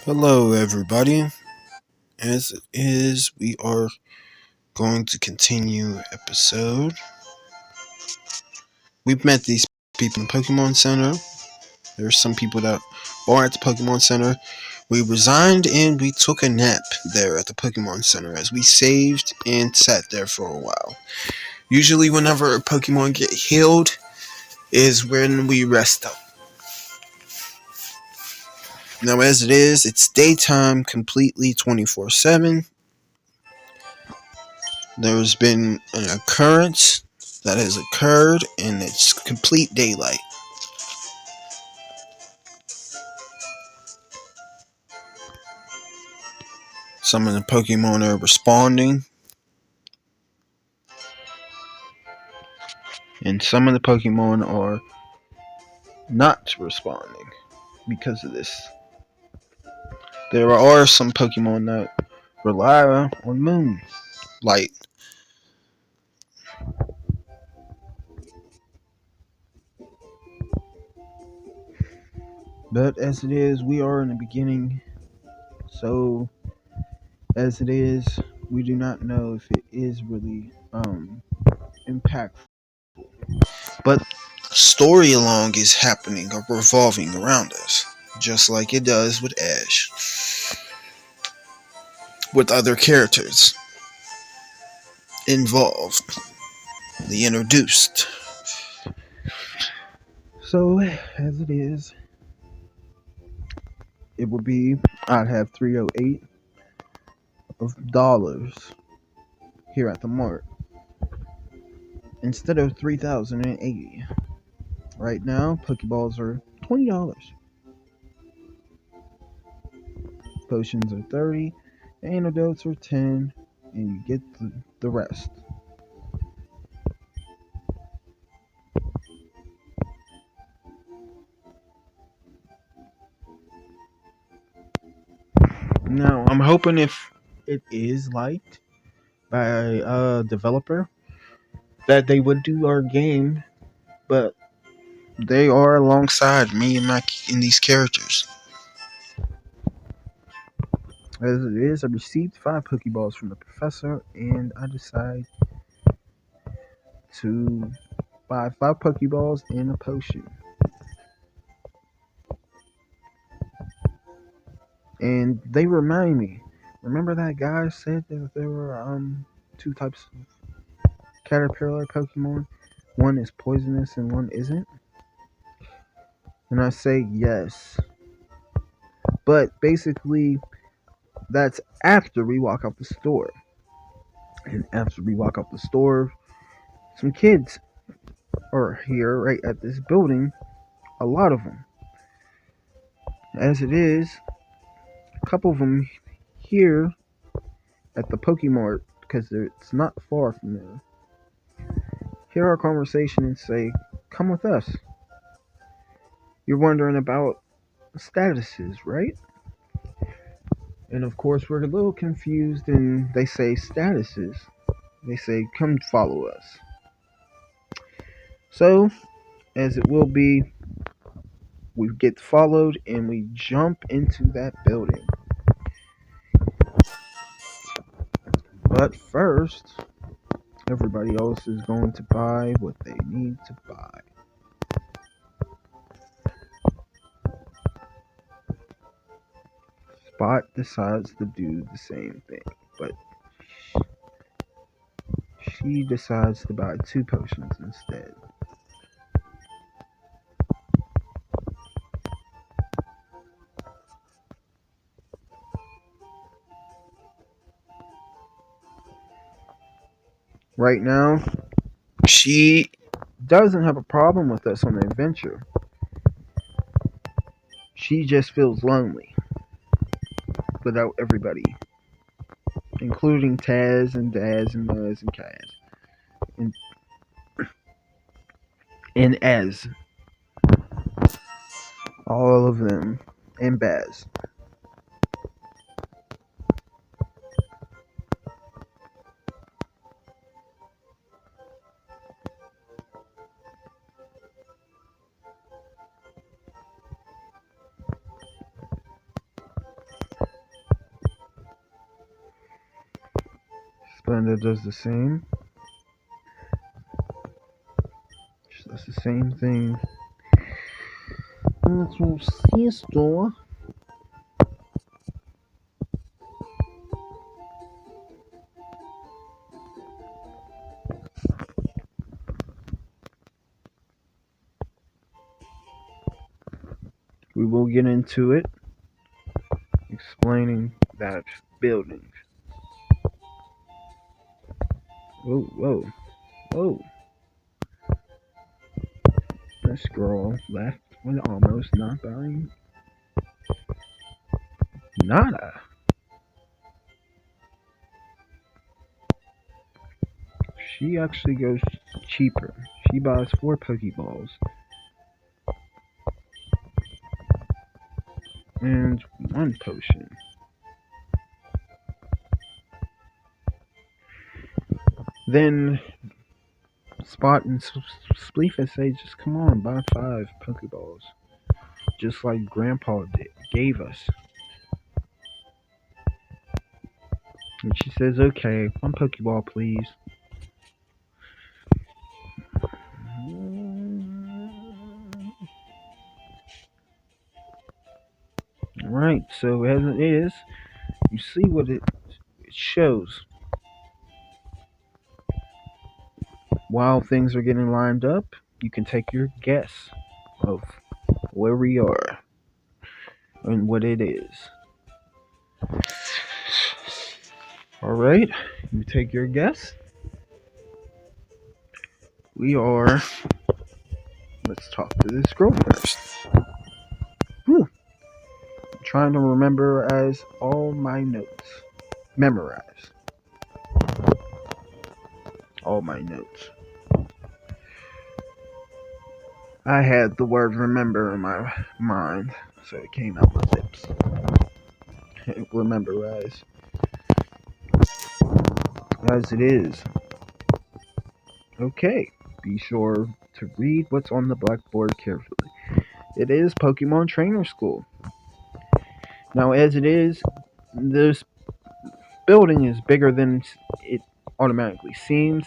Hello, everybody. As it is, we are going to continue episode. We've met these people in the Pokemon Center. There's some people that are at the Pokemon Center. We resigned and we took a nap there at the Pokemon Center as we saved and sat there for a while. Usually, whenever a Pokemon get healed, is when we rest up. Now, as it is, it's daytime completely 24/7. There's been an occurrence that has occurred and it's complete daylight. Some of the Pokemon are responding, and some of the Pokemon are not responding because of this. There are some Pokemon that rely on moonlight. But as it is, we are in the beginning. So, as it is, we do not know if it is really impactful. But story along is happening or revolving around us, just like it does with Ash, with other characters involved, the introduced. So, as it is, it would be I'd have 308 of dollars here at the mart instead of 3,080. Right now, Pokeballs are $20, potions are 30, antidotes are 10, and you get the rest. Now, I'm hoping if it is liked by a developer that they would do our game, but they are alongside me in these characters. As it is, I received 5 Pokeballs from the professor, and I decide to buy 5 Pokeballs and a potion. And they remind me. Remember that guy said that there were two types of caterpillar Pokemon? One is poisonous and one isn't. And I say yes. But basically, that's after we walk out the store. And after we walk out the store, some kids are here right at this building. A lot of them. As it is, a couple of them here at the Pokemart because it's not far from there. Hear our conversation and say, "Come with us." You're wondering about statuses, right? And of course, we're a little confused, and they say statuses. They say, "Come follow us." So, as it will be, we get followed and we jump into that building. But first, everybody else is going to buy what they need to buy. Spot decides to do the same thing, but she decides to buy 2 potions instead. Right now, she doesn't have a problem with us on the adventure. She just feels lonely without everybody, including Taz and Daz and Muz and Kaz and, and Ez, all of them, and Baz. Splenda does the same. She does the same thing. Little sister. We will get into it, explaining that building. Whoa, whoa, whoa. This girl left with almost not buying nada. She actually goes cheaper. She buys 4 Pokeballs and 1 potion. Then Spot and Spleefa say, just come on, buy 5 Pokeballs. Just like Grandpa gave us. And she says, okay, 1 Pokeball, please. Alright, so as it is, you see what it shows. While things are getting lined up, you can take your guess of where we are and what it is. Alright, you take your guess. We are. Let's talk to this girl first. Whew. I'm trying to remember as all my notes. Memorize all my notes. I had the word remember in my mind, so it came out my lips. Rememberize. As it is. Okay, be sure to read what's on the blackboard carefully. It is Pokemon Trainer School. Now, as it is, this building is bigger than it automatically seems.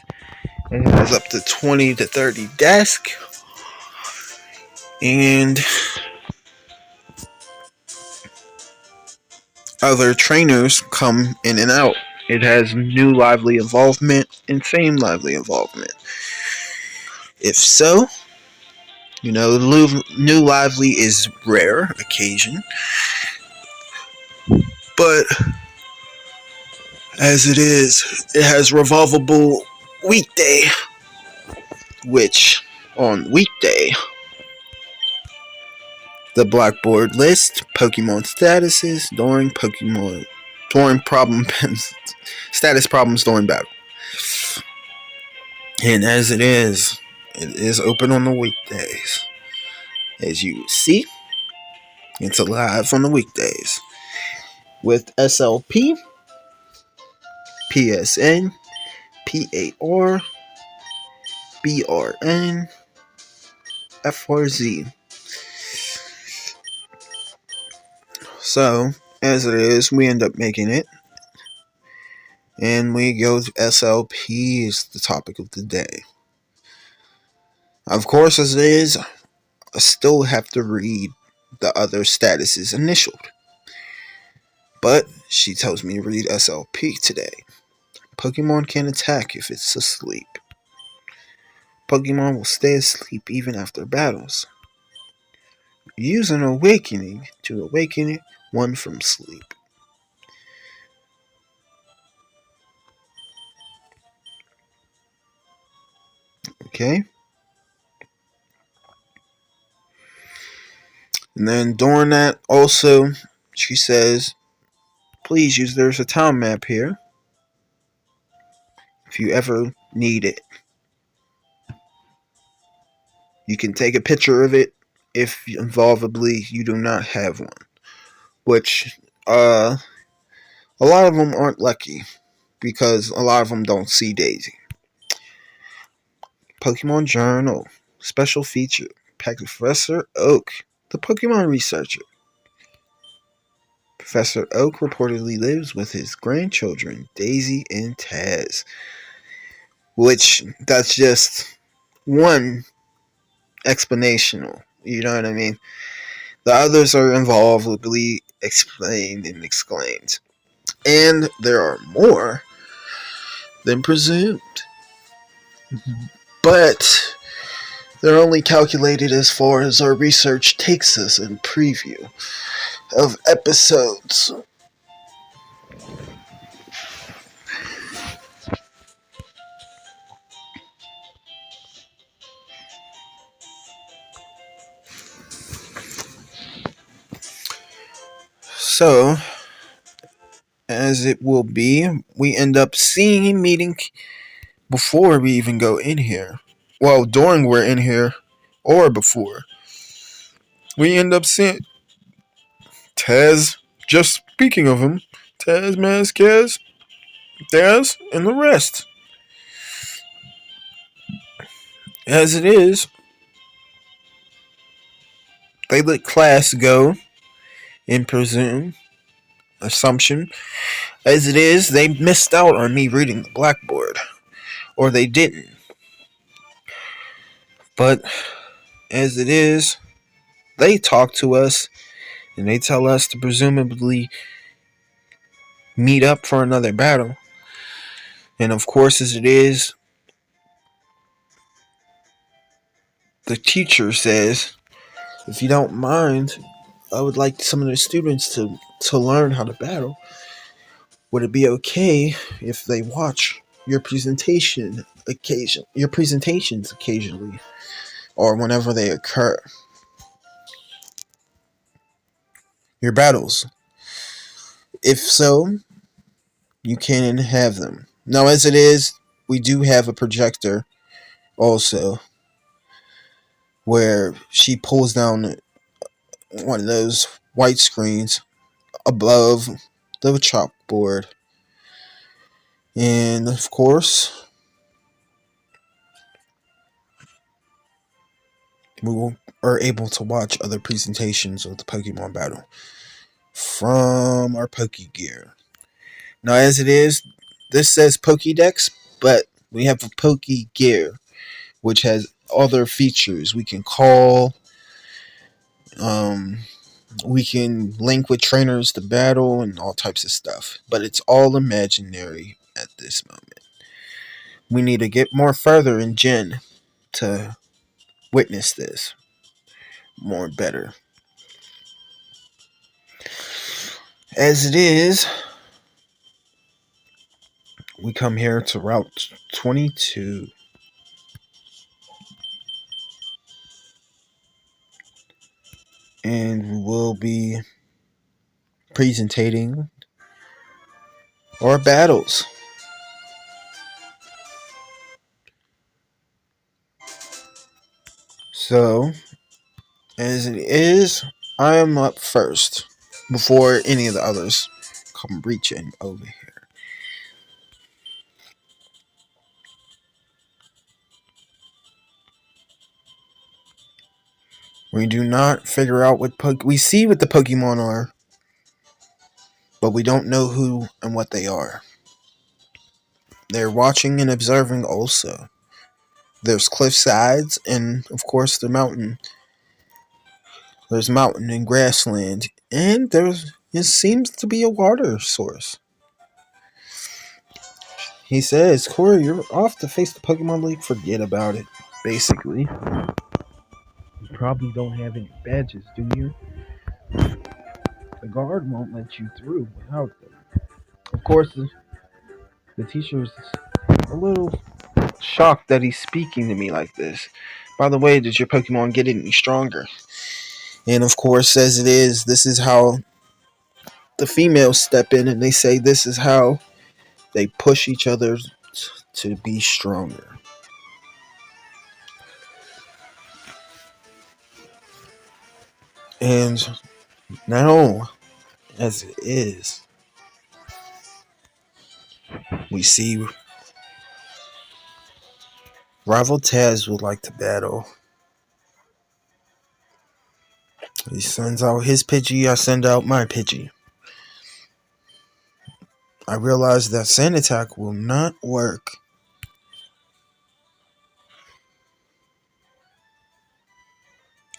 It has up to 20 to 30 desks. And other trainers come in and out. It has new lively involvement and same lively involvement. If so, new lively is rare occasion. But as it is, it has revolvable weekday, which on weekday, the blackboard lists Pokemon statuses during problem status problems during battle. And as it is open on the weekdays. As you see, it's alive on the weekdays with SLP, PSN, PAR, BRN, F4Z. So, as it is, we end up making it. And we go to SLP is the topic of the day. Of course, as it is, I still have to read the other statuses initialed. But she tells me to read SLP today. Pokemon can't attack if it's asleep. Pokemon will stay asleep even after battles. Use an awakening to awaken one from sleep. Okay? And then during that, also, she says, please use, there's a town map here. If you ever need it. You can take a picture of it if involvably you do not have one. Which, a lot of them aren't lucky. Because a lot of them don't see Daisy. Pokemon Journal. Special feature. Professor Oak, the Pokemon researcher. Professor Oak reportedly lives with his grandchildren, Daisy and Taz. Which, that's just one explanational. You know what I mean? The others are involvedly explained and exclaimed. And there are more than presumed. But they're only calculated as far as our research takes us in preview of episodes. So, as it will be, we end up seeing a meeting before we even go in here. Well, during we're in here, or before. We end up seeing Taz, just speaking of him, Taz, Mazkaz, Taz, and the rest. As it is, they let class go, in assumption. As it is, they missed out on me reading the blackboard. Or they didn't. But, as it is, they talk to us, and they tell us to presumably meet up for another battle. And of course, as it is, the teacher says, if you don't mind, I would like some of the students to learn how to battle. Would it be okay if they watch your presentations occasionally, or whenever they occur? Your battles. If so, you can have them. Now, as it is, we do have a projector also, where she pulls down one of those white screens above the chalkboard. And of course, we are able to watch other presentations of the Pokemon battle from our Pokegear. Now, as it is, this says Pokédex, but we have a Pokegear, which has other features. We can call, we can link with trainers to battle, and all types of stuff. But it's all imaginary at this moment. We need to get more further in Gen to witness this more better. As it is, we come here to Route 22. And we will be presenting our battles. So, as it is, I am up first before any of the others come reaching over here. We do not figure out we see what the Pokemon are, but we don't know who and what they are. They're watching and observing also. There's cliff sides and, of course, the mountain. There's mountain and grassland, and it seems to be a water source. He says, Corey, you're off to face the Pokemon League. Forget about it, basically. You probably don't have any badges, do you? The guard won't let you through without them. Of course, the teacher's a little shocked that he's speaking to me like this. By the way, did your Pokemon get any stronger? And of course, as it is, this is how the females step in, and they say this is how they push each other to be stronger. And now, as it is, we see Rival Taz would like to battle. He sends out his Pidgey, I send out my Pidgey. I realized that Sand Attack will not work.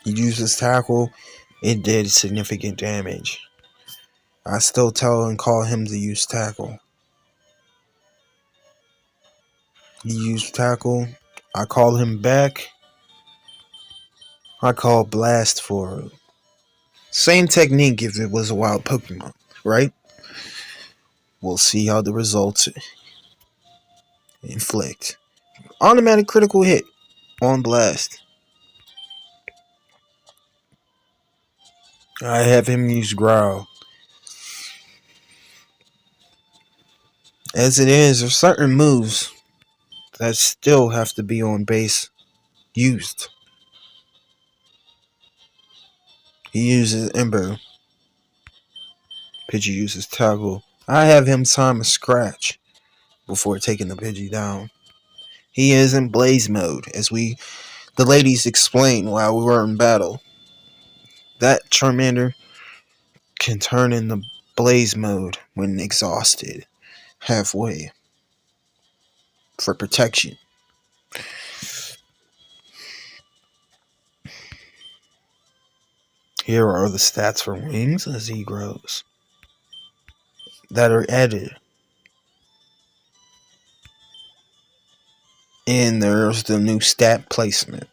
He uses Tackle. It did significant damage. I still tell and call him to use Tackle. He used Tackle. I call him back. I call Blast for it. Same technique if it was a wild Pokemon, right? We'll see how the results inflict. Automatic critical hit on Blast. I have him use Growl. As it is, there's certain moves that still have to be on base used. He uses Ember. Pidgey uses Tackle. I have him time a Scratch before taking the Pidgey down. He is in Blaze mode, as the ladies explained while we were in battle. That Charmander can turn into Blaze mode when exhausted, halfway, for protection. Here are the stats for Wings as he grows that are added. And there's the new stat placement.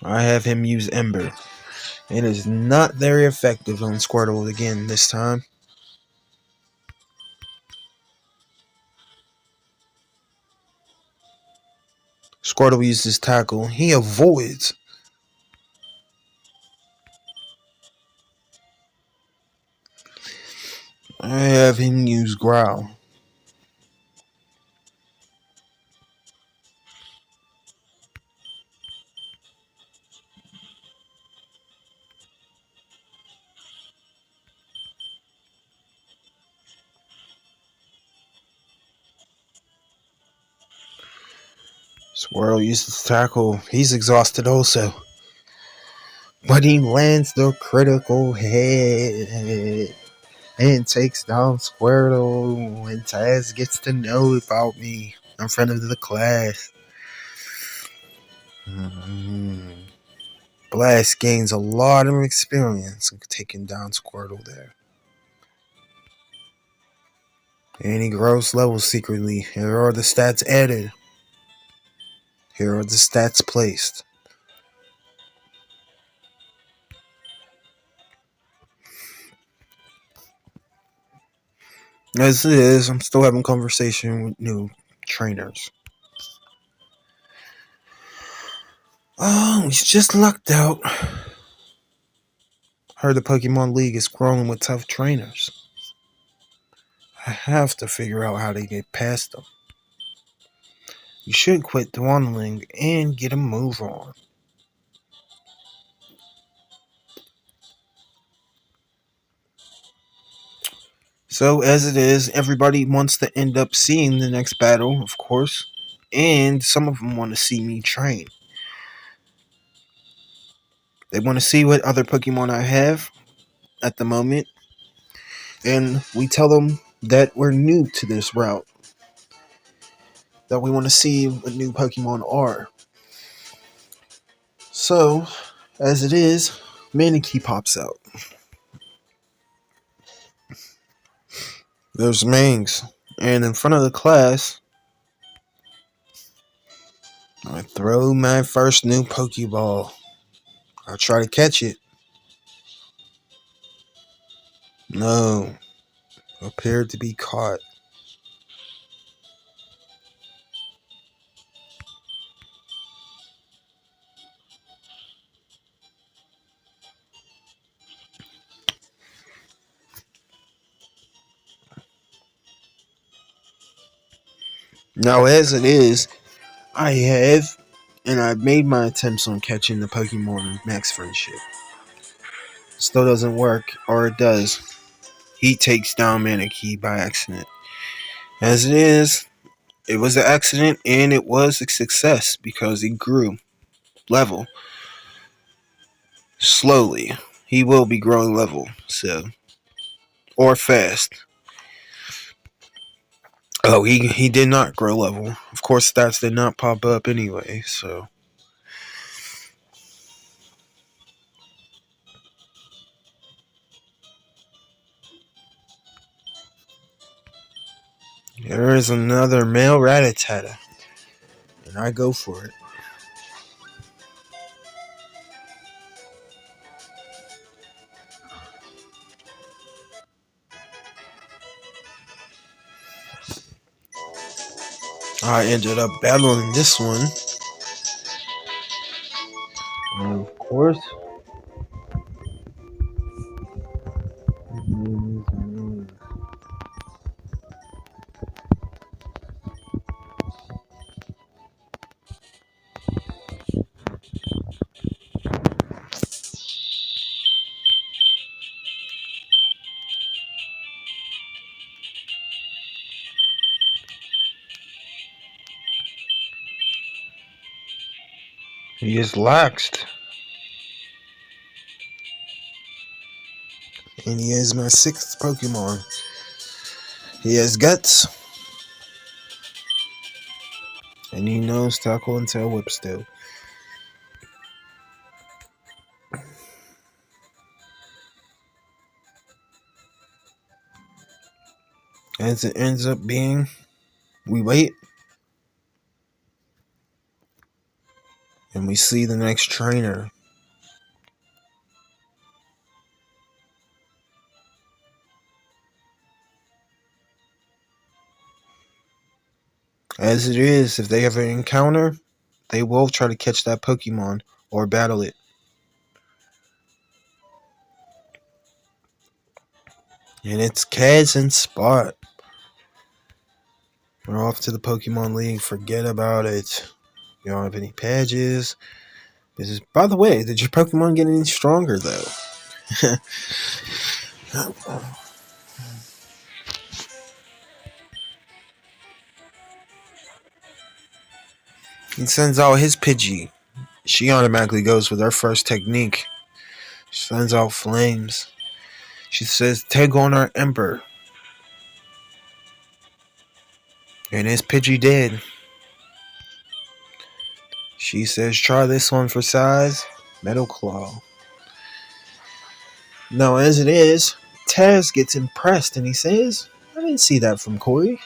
I have him use Ember. It is not very effective on Squirtle again this time. Squirtle uses Tackle. He avoids. I have him use Growl. Squirtle uses Tackle. He's exhausted also. But he lands the critical hit and takes down Squirtle. And Taz gets to know about me in front of the class. Blast gains a lot of experience taking down Squirtle there. And he grows levels secretly. Here are the stats added. Here are the stats placed. As it is, I'm still having conversation with new trainers. Oh, he's just lucked out. Heard the Pokemon League is growing with tough trainers. I have to figure out how to get past them. You should quit dawdling and get a move on. So, as it is, everybody wants to end up seeing the next battle, of course. And some of them want to see me train. They want to see what other Pokemon I have at the moment. And we tell them that we're new to this route. That we want to see what new Pokemon are. So, as it is, Manakee pops out. There's Mangs. And in front of the class, I throw my first new Pokeball. I try to catch it. No. Appeared to be caught. Now, as it is, I've made my attempts on catching the Pokemon in Max Friendship. Still doesn't work, or it does. He takes down Manakee by accident. As it is, it was an accident and it was a success because he grew level. slowly. He will be growing level, so or fast. Oh, he did not grow level. Of course, stats did not pop up anyway, so there is another male Rattata, and I go for it. I ended up battling this one. And of course, his name is He is laxed, and he is my sixth Pokemon. He has guts, and he knows tackle and tail whip still. As it ends up being, we wait, and we see the next trainer. As it is, if they have an encounter, they will try to catch that Pokemon or battle it. And it's Kaz and Spot. We're off to the Pokemon League. Forget about it. You don't have any badges. By the way, did your Pokemon get any stronger, though? He sends out his Pidgey. She automatically goes with her first technique. She sends out flames. She says, "Take on our Emperor." And his Pidgey did. She says, "Try this one for size." Metal Claw. Now, as it is, Taz gets impressed and he says, "I didn't see that from Corey."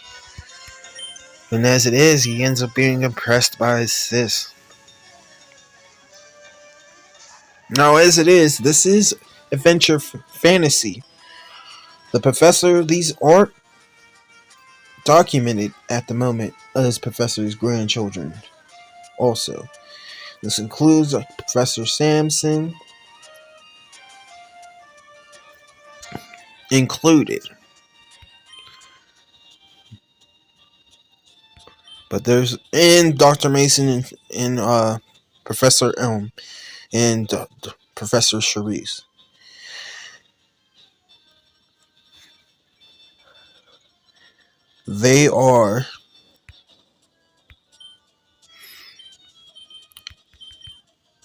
And as it is, he ends up being impressed by his sis. Now, as it is, this is adventure fantasy. The professor, these aren't documented at the moment as Professor's grandchildren. Also, this includes Professor Samson included. But there's and Dr. Mason and Professor Elm and Professor Charisse. They are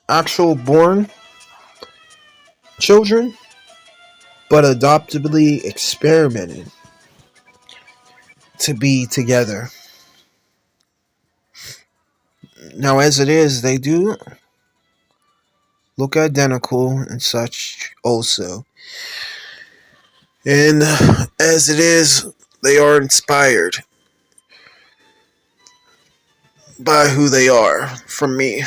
actual born children, but adoptively experimented to be together. Now, as it is, they do look identical and such also. And as it is, they are inspired by who they are from me.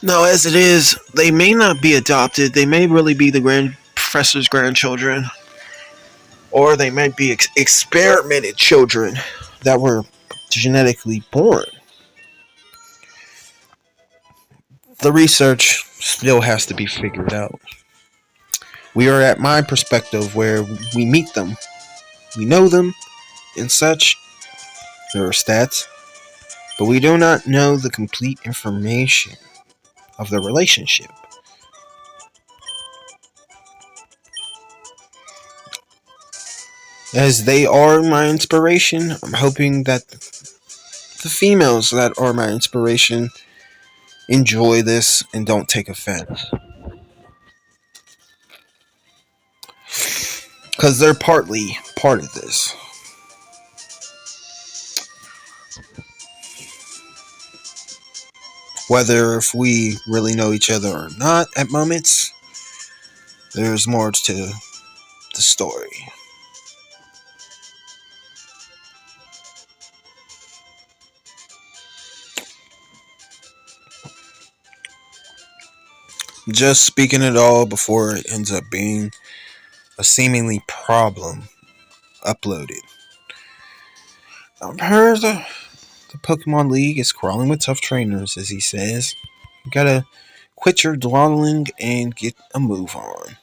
Now, as it is, they may not be adopted. They may really be the professor's grandchildren. Or they might be experimented children that were genetically born. The research still has to be figured out. We are at my perspective where we meet them, we know them, and such. There are stats, but we do not know the complete information of the relationship. As they are my inspiration, I'm hoping that the females that are my inspiration enjoy this and don't take offense. Because they're partly part of this. Whether if we really know each other or not at moments, there's more to the story. Just speaking it all before it ends up being a seemingly problem uploaded. I've heard the Pokemon League is crawling with tough trainers, as he says. You gotta quit your dawdling and get a move on.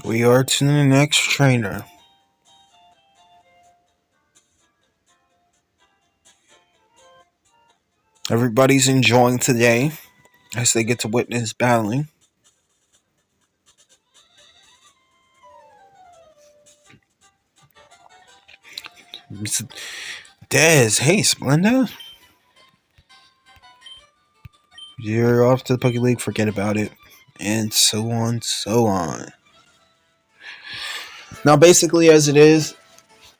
We are to the next trainer. Everybody's enjoying today as they get to witness battling. Dez, hey Splenda. You're off to the Poke League, forget about it. And so on, so on. Now basically as it is,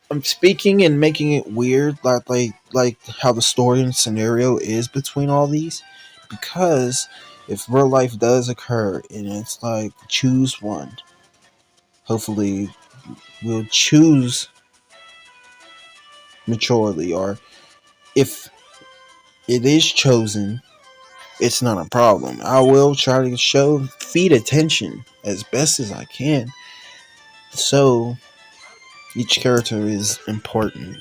I'm speaking and making it weird, like how the story and scenario is between all these, because if real life does occur and it's like choose one, hopefully we'll choose maturely, or if it is chosen, it's not a problem. I will try to feed attention as best as I can, so each character is important.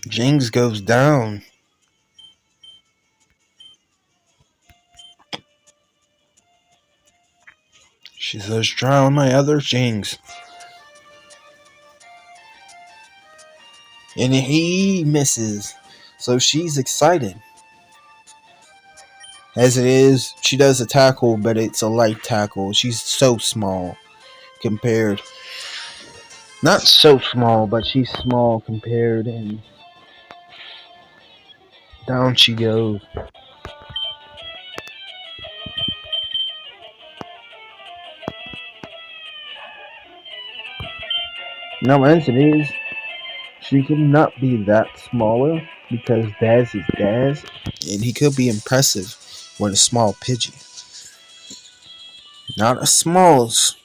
Jinx goes down. She says, try on my other Jinx. And he misses. So she's excited. As it is, she does a tackle, but it's a light tackle. She's so small compared. Not so small, but she's small compared, and down she goes. Now, as it is, she could not be that smaller because Daz is Daz, and he could be impressive with a small Pidgey. Not as small as,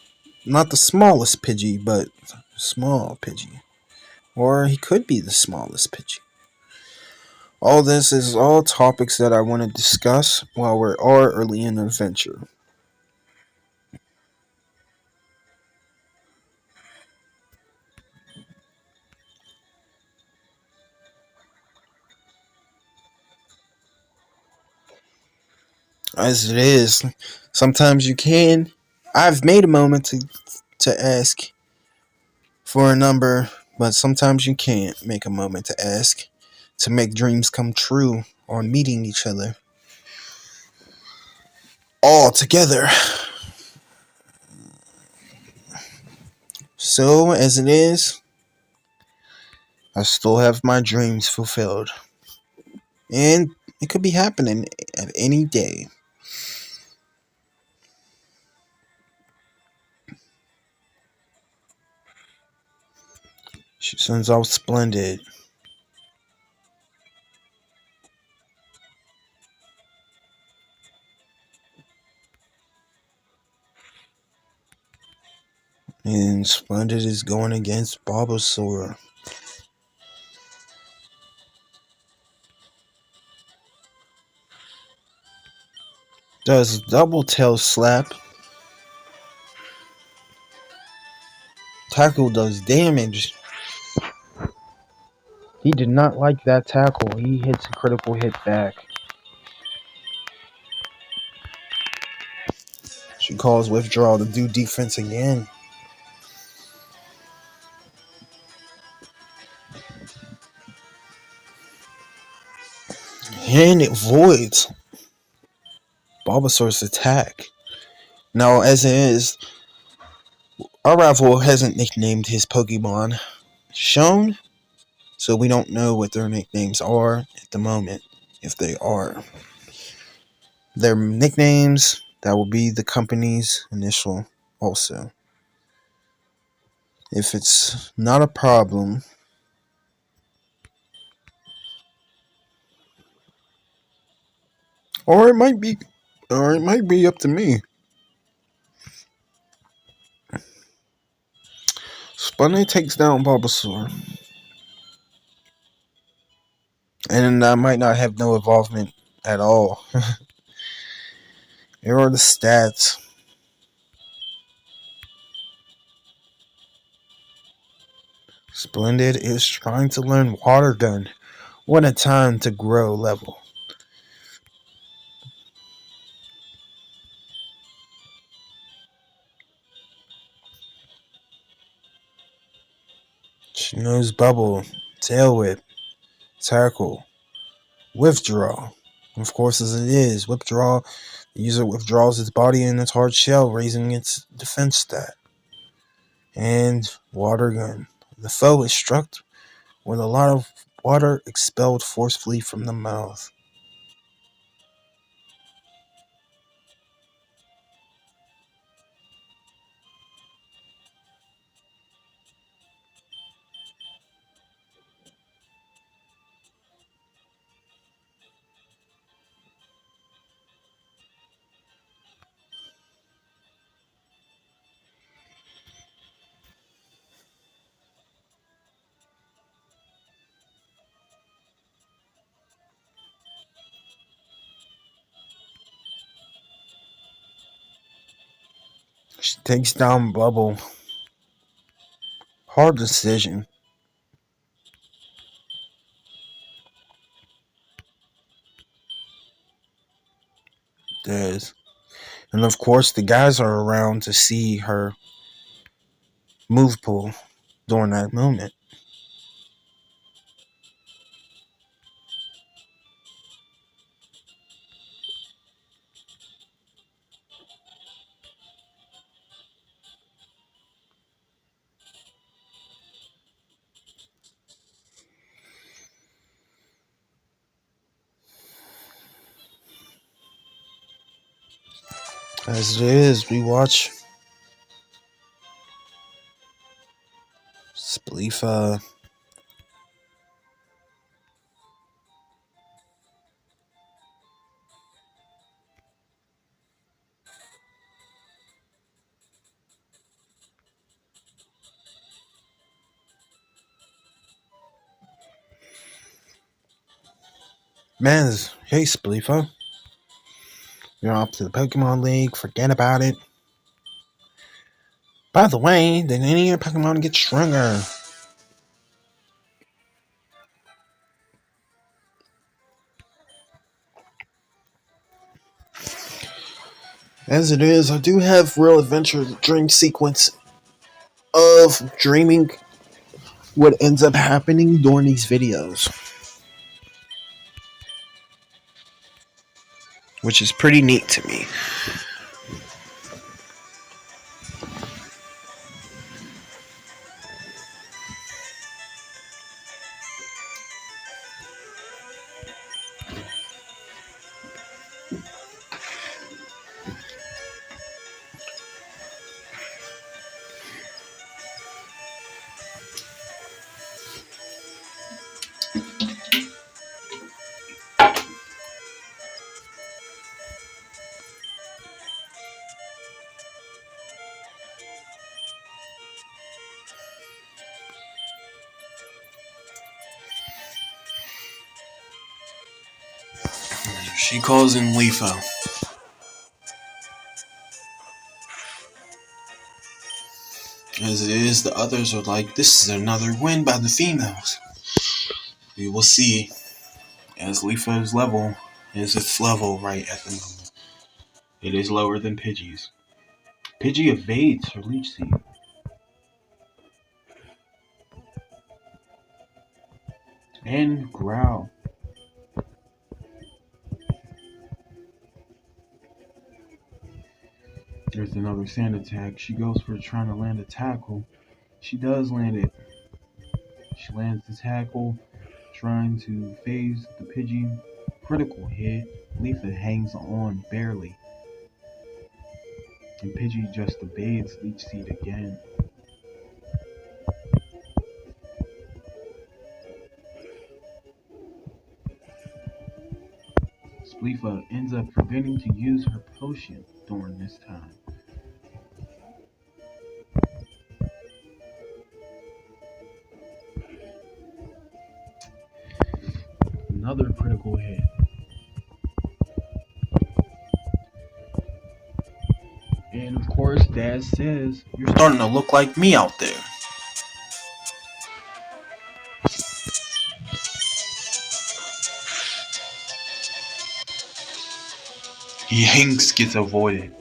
not the smallest Pidgey, but small Pidgey. Or he could be the smallest Pidgey. All this is all topics that I want to discuss while we're all early in the adventure. As it is, sometimes you can. I've made a moment to ask for a number, but sometimes you can't make a moment to ask to make dreams come true on meeting each other all together. So, as it is, I still have my dreams fulfilled. And it could be happening at any day. She sends out splendid. And Splendid is going against Bulbasaur. Does double tail slap. Tackle does damage. He did not like that tackle. He hits a critical hit back. She calls withdrawal to do defense again. And it voids Bulbasaur's attack. Now, as it is, our rival hasn't nicknamed his Pokemon shown, so we don't know what their nicknames are at the moment, if they are. Their nicknames, that will be the company's initial also. If it's not a problem, or it might be, up to me. Spune takes down Bulbasaur. And I might not have no involvement at all. Here are the stats. Splendid is trying to learn Water Gun. What a time to grow level. She knows Bubble, Tail Whip, Tackle, Withdraw. Of course, as it is, Withdraw. The user withdraws its body in its hard shell, raising its defense stat. And Water Gun. The foe is struck with a lot of water expelled forcefully from the mouth. She takes down Bubble. Hard decision. Does. And of course, the guys are around to see her move pool during that moment. As it is, we watch Spleefa Mans, hey Spleefa. You're off to the Pokemon League, forget about it. By the way, did any of your Pokemon get stronger? As it is, I do have real adventure dream sequence of dreaming what ends up happening during these videos, which is pretty neat to me. She calls in Leafo. As it is, the others are like, this is another win by the females. We will see as Leafa's level is its level right at the moment. It is lower than Pidgey's. Pidgey evades her Leech Seed. And Growl. There's another sand attack. She goes for trying to land a tackle. She does land it. She lands the tackle, trying to phase the Pidgey. Critical hit. Leafa hangs on barely. And Pidgey just evades Leech Seed again. Spleefa ends up forgetting to use her potion during this time. Another critical hit. And of course, Dad says, "You're starting to look like me out there." Yanks gets avoided.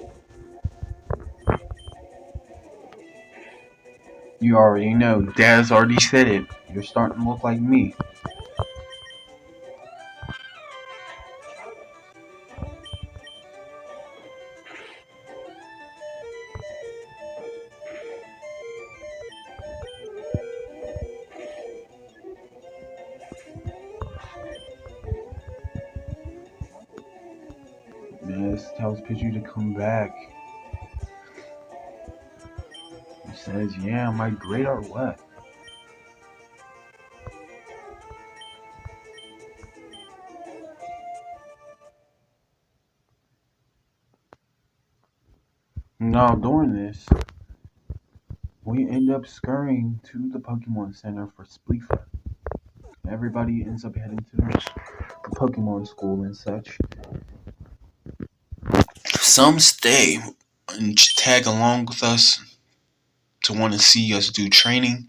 You already know. Dad's already said it. You're starting to look like me. Dad tells Pidgey to come back. He says, "Yeah, am I great or what?" Now, during this, we end up scurrying to the Pokemon Center for Spleefa. Everybody ends up heading to the Pokemon school and such. Some stay and tag along with us to want to see us do training,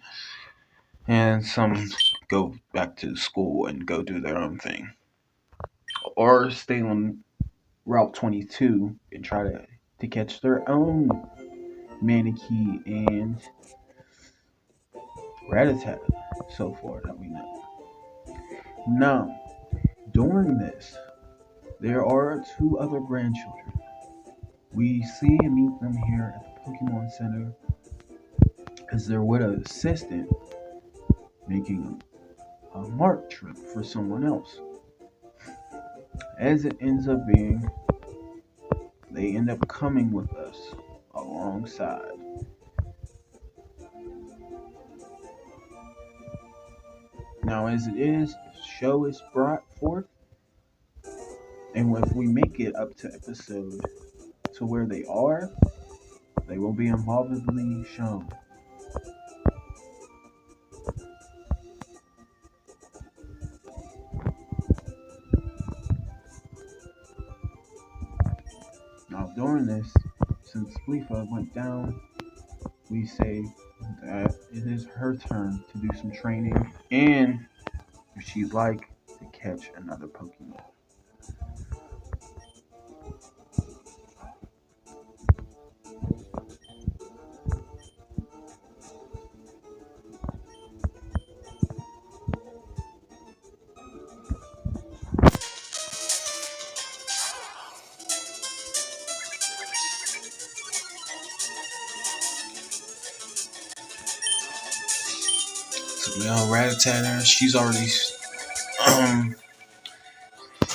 and some go back to school and go do their own thing, or stay on Route 22 and try to catch their own Manakee and Rattata so far that we know. Now, during this, there are two other grandchildren. We see and meet them here at the Pokemon Center as they're with an assistant making a mark trip for someone else. As it ends up being, they end up coming with us alongside. Now, as it is, the show is brought forth, and if we make it up to episode to where they are, they will be involvedly shown. Now, during this, since Spleefa went down, we say that it is her turn to do some training, and if she'd like, to catch another Pokemon. So we on Rattata. She's already um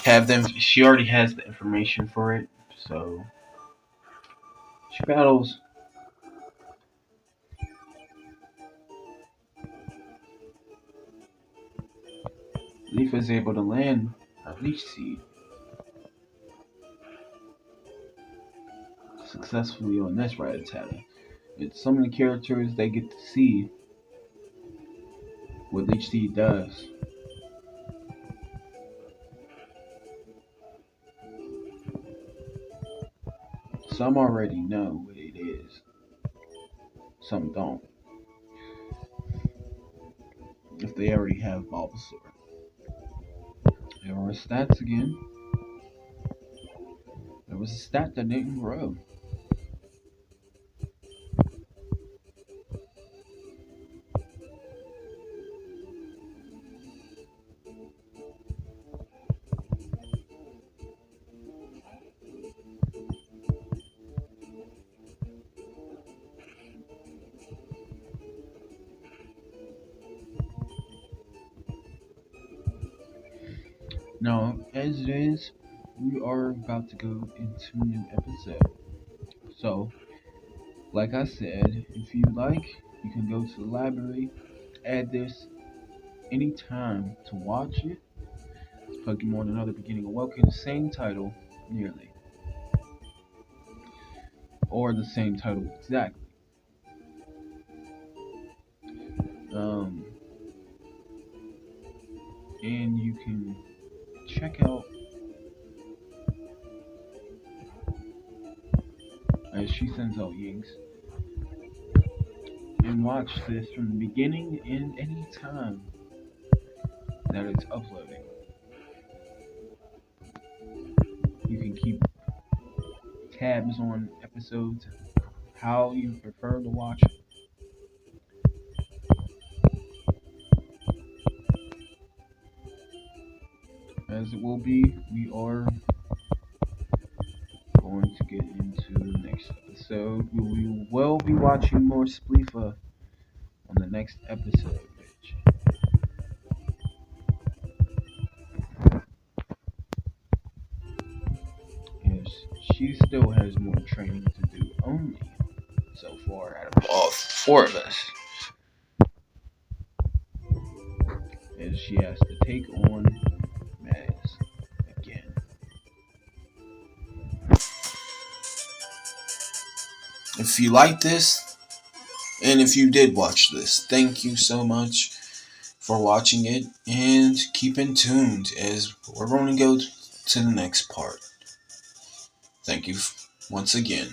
have them. She already has the information for it, so she battles. Leaf is able to land a Leech Seed successfully on this Rattata. It's some of the characters they get to see what Leech Seed does. Some already know what it is. Some don't. If they already have Bulbasaur. There were stats again. There was a stat that didn't grow. Now, as it is, we are about to go into a new episode. So, like I said, if you like, you can go to the library, add this anytime to watch it. It's Pokemon Another Beginning Awoken, same title, nearly, or the same title exactly. Um, and you can check out as she sends out Yinks and watch this from the beginning and any time that it's uploading. You can keep tabs on episodes, how you prefer to watch it. As it will be, we are going to get into the next episode. We will be watching more Spleefa on the next episode, which is she still has more training to do only so far out of all four of us. As she has to take on Maz again. If you like this, and if you did watch this, thank you so much for watching it, and keep in tuned as we're going to go to the next part. Thank you once again.